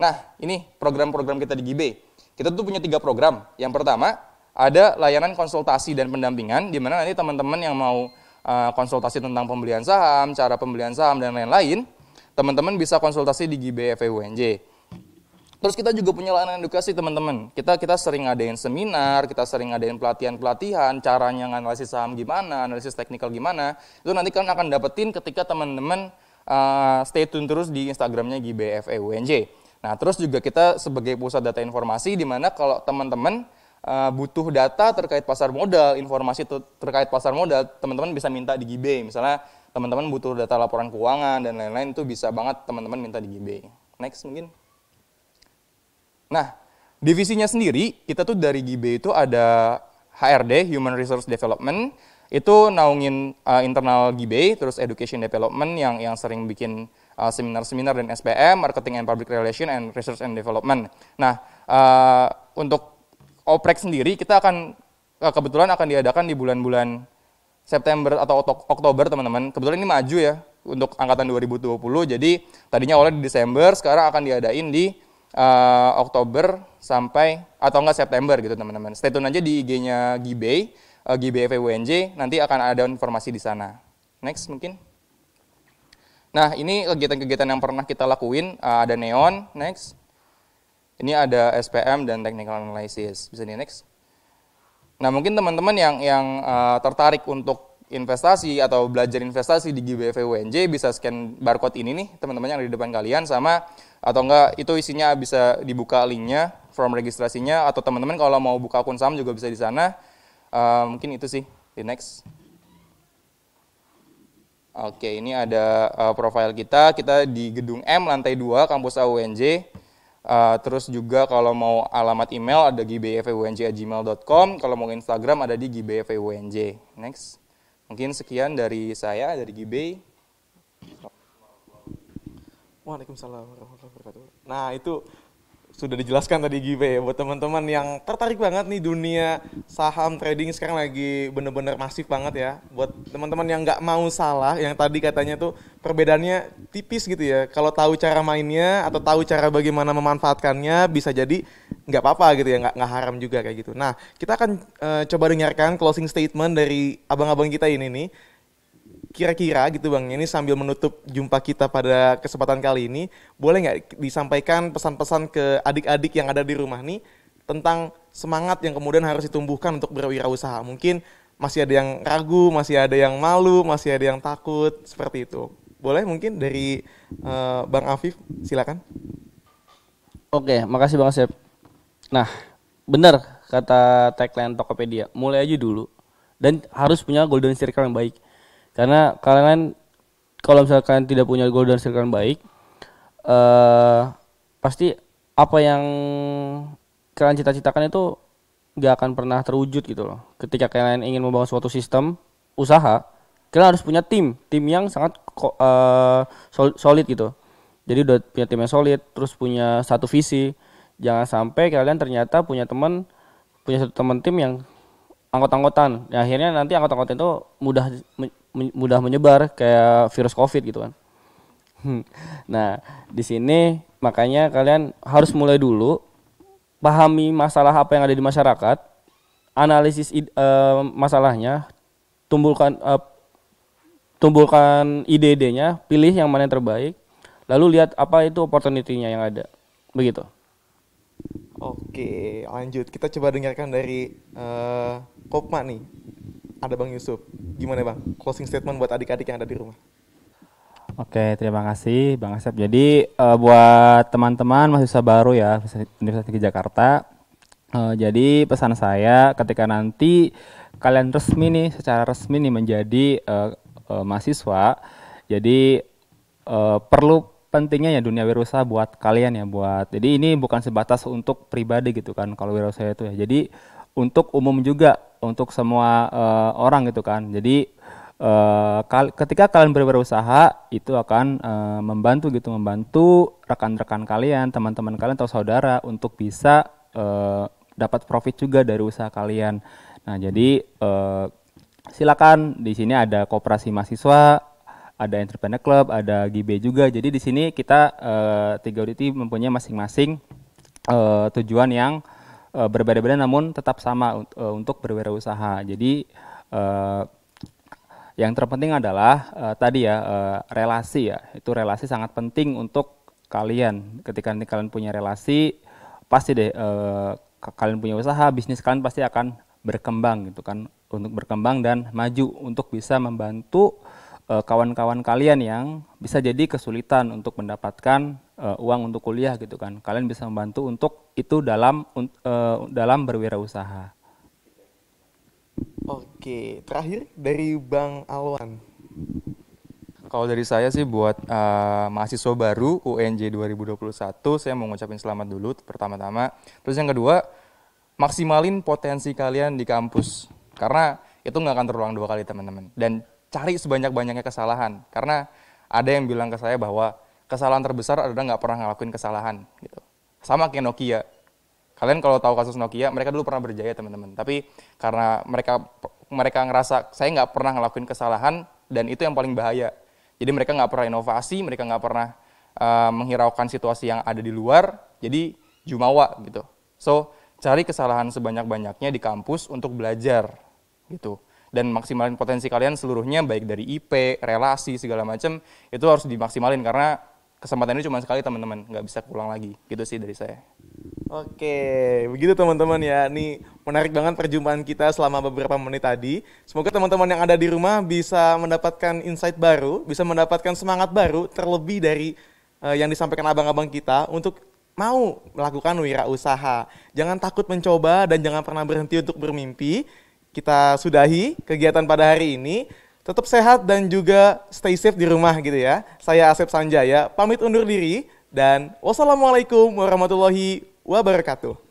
Nah, ini program-program kita di GIBE. Kita tuh punya 3 program. Yang pertama, ada layanan konsultasi dan pendampingan, di mana nanti teman-teman yang mau konsultasi tentang pembelian saham, cara pembelian saham, dan lain-lain, teman-teman bisa konsultasi di GIBE FEUNJ. Terus kita juga punya layanan edukasi teman-teman. Kita sering ngadain seminar, kita sering ngadain pelatihan-pelatihan, caranya nganalisis saham gimana, analisis teknikal gimana. Itu nanti kalian akan dapetin ketika teman-teman stay tune terus di Instagramnya GBFEUNJ. Nah, terus juga kita sebagai pusat data informasi di mana kalau teman-teman butuh data terkait pasar modal, informasi terkait pasar modal, teman-teman bisa minta di GBay. Misalnya teman-teman butuh data laporan keuangan dan lain-lain, itu bisa banget teman-teman minta di GBay. Next mungkin. Nah, divisinya sendiri, kita tuh dari GBay itu ada HRD, Human Resource Development, itu naungin internal GBay, terus Education Development yang sering bikin seminar-seminar dan SPM, Marketing and Public Relation, and Research and Development. Nah, untuk oprek sendiri, kita akan kebetulan akan diadakan di bulan-bulan September atau Oktober, teman-teman. Kebetulan ini maju ya, untuk angkatan 2020, jadi tadinya awalnya di Desember, sekarang akan diadain di Oktober sampai atau enggak September gitu teman-teman. Stay tune aja di IG-nya GBay, GBFEUNJ, nanti akan ada informasi di sana. Next mungkin. Nah, ini kegiatan-kegiatan yang pernah kita lakuin, ada Neon, next. Ini ada SPM dan Technical Analysis. Bisa di next. Nah, mungkin teman-teman yang tertarik untuk investasi atau belajar investasi di GBFEUNJ bisa scan barcode ini nih, teman-teman yang ada di depan kalian, sama atau enggak itu isinya bisa dibuka linknya, form registrasinya, atau teman-teman kalau mau buka akun saham juga bisa di sana. Mungkin itu sih. Di next. Oke, ini ada profile kita di Gedung M, lantai 2, kampus AUNJ. Terus juga kalau mau alamat email ada gbfeunj@gmail.com, kalau mau Instagram ada di gbfeunj. Next. Mungkin sekian dari saya, dari GBay. Waalaikumsalam warahmatullahi wabarakatuh. Nah, itu sudah dijelaskan tadi GBay ya, buat teman-teman yang tertarik banget nih dunia saham trading sekarang lagi bener-bener masif banget ya. Buat teman-teman yang nggak mau salah, yang tadi katanya tuh perbedaannya tipis gitu ya. Kalau tahu cara mainnya atau tahu cara bagaimana memanfaatkannya, bisa jadi nggak apa-apa gitu ya, nggak haram juga kayak gitu. Nah, kita akan coba dengarkan closing statement dari abang-abang kita ini nih. Kira-kira gitu Bang, ini sambil menutup jumpa kita pada kesempatan kali ini, boleh nggak disampaikan pesan-pesan ke adik-adik yang ada di rumah nih tentang semangat yang kemudian harus ditumbuhkan untuk berwirausaha. Mungkin masih ada yang ragu, masih ada yang malu, masih ada yang takut, seperti itu. Boleh mungkin dari Bang Afif, silakan. Oke, makasih Bang Sep. Nah, benar kata tagline Tokopedia, mulai aja dulu dan harus punya golden circle yang baik. Karena kalian kalau misalkan kalian tidak punya golden circle yang baik, pasti apa yang kalian cita-citakan itu nggak akan pernah terwujud gitu loh. Ketika kalian ingin membangun suatu sistem usaha, kalian harus punya tim yang sangat solid gitu. Jadi udah punya tim yang solid, terus punya satu visi. Jangan sampai kalian ternyata punya satu teman tim yang anggot-anggotan. Ya, akhirnya nanti anggot-anggotan itu mudah menyebar kayak virus COVID gitu kan. Nah, di sini makanya kalian harus mulai dulu pahami masalah apa yang ada di masyarakat, analisis masalahnya, tumbuhkan ide-idenya, pilih yang mana yang terbaik, lalu lihat apa itu opportunity-nya yang ada. Begitu. Oke, lanjut. Kita coba dengarkan dari Kopma nih. Ada Bang Yusuf. Gimana Bang? Closing statement buat adik-adik yang ada di rumah. Oke, terima kasih Bang Asep. Jadi buat teman-teman mahasiswa baru ya Universitas Negeri Jakarta, jadi pesan saya ketika nanti kalian secara resmi nih menjadi mahasiswa, jadi perlu pentingnya ya dunia wirausaha buat kalian ya, jadi ini bukan sebatas untuk pribadi gitu kan kalau wirausaha itu ya. Jadi untuk umum juga, untuk semua orang gitu kan. Jadi ketika kalian berwirausaha itu akan membantu rekan-rekan kalian, teman-teman kalian atau saudara untuk bisa dapat profit juga dari usaha kalian. Nah, jadi silakan, di sini ada koperasi mahasiswa, ada entrepreneur club, ada GBay juga. Jadi di sini kita tiga unit mempunyai masing-masing tujuan yang berbeda-beda namun tetap sama untuk berwirausaha. Jadi yang terpenting adalah tadi ya relasi ya. Itu relasi sangat penting untuk kalian. Ketika nanti kalian punya relasi, pasti deh kalian punya usaha, bisnis kalian pasti akan berkembang gitu kan, untuk berkembang dan maju untuk bisa membantu kawan-kawan kalian yang bisa jadi kesulitan untuk mendapatkan uang untuk kuliah gitu kan. Kalian bisa membantu untuk itu dalam berwirausaha. Oke, terakhir dari Bang Alwan. Kalau dari saya sih buat mahasiswa baru UNJ 2021, saya mau ngucapin selamat dulu pertama-tama. Terus yang kedua, maksimalin potensi kalian di kampus. Karena itu nggak akan terulang 2 kali teman-teman. Dan cari sebanyak-banyaknya kesalahan. Karena ada yang bilang ke saya bahwa kesalahan terbesar adalah nggak pernah ngelakuin kesalahan. Gitu. Sama kayak Nokia. Kalian kalau tahu kasus Nokia, mereka dulu pernah berjaya teman-teman. Tapi karena mereka ngerasa saya nggak pernah ngelakuin kesalahan, dan itu yang paling bahaya. Jadi mereka nggak pernah inovasi, mereka nggak pernah menghiraukan situasi yang ada di luar, jadi jumawa gitu. So, cari kesalahan sebanyak-banyaknya di kampus untuk belajar gitu. Dan maksimalin potensi kalian seluruhnya, baik dari IP, relasi, segala macam, itu harus dimaksimalin karena kesempatan ini cuma sekali teman-teman, nggak bisa pulang lagi. Gitu sih dari saya. Oke, begitu teman-teman ya. Ini menarik banget perjumpaan kita selama beberapa menit tadi. Semoga teman-teman yang ada di rumah bisa mendapatkan insight baru, bisa mendapatkan semangat baru, terlebih dari yang disampaikan abang-abang kita untuk mau melakukan wirausaha. Jangan takut mencoba dan jangan pernah berhenti untuk bermimpi. Kita sudahi kegiatan pada hari ini. Tetap sehat dan juga stay safe di rumah gitu ya. Saya Asep Sanjaya, pamit undur diri dan wassalamualaikum warahmatullahi wabarakatuh.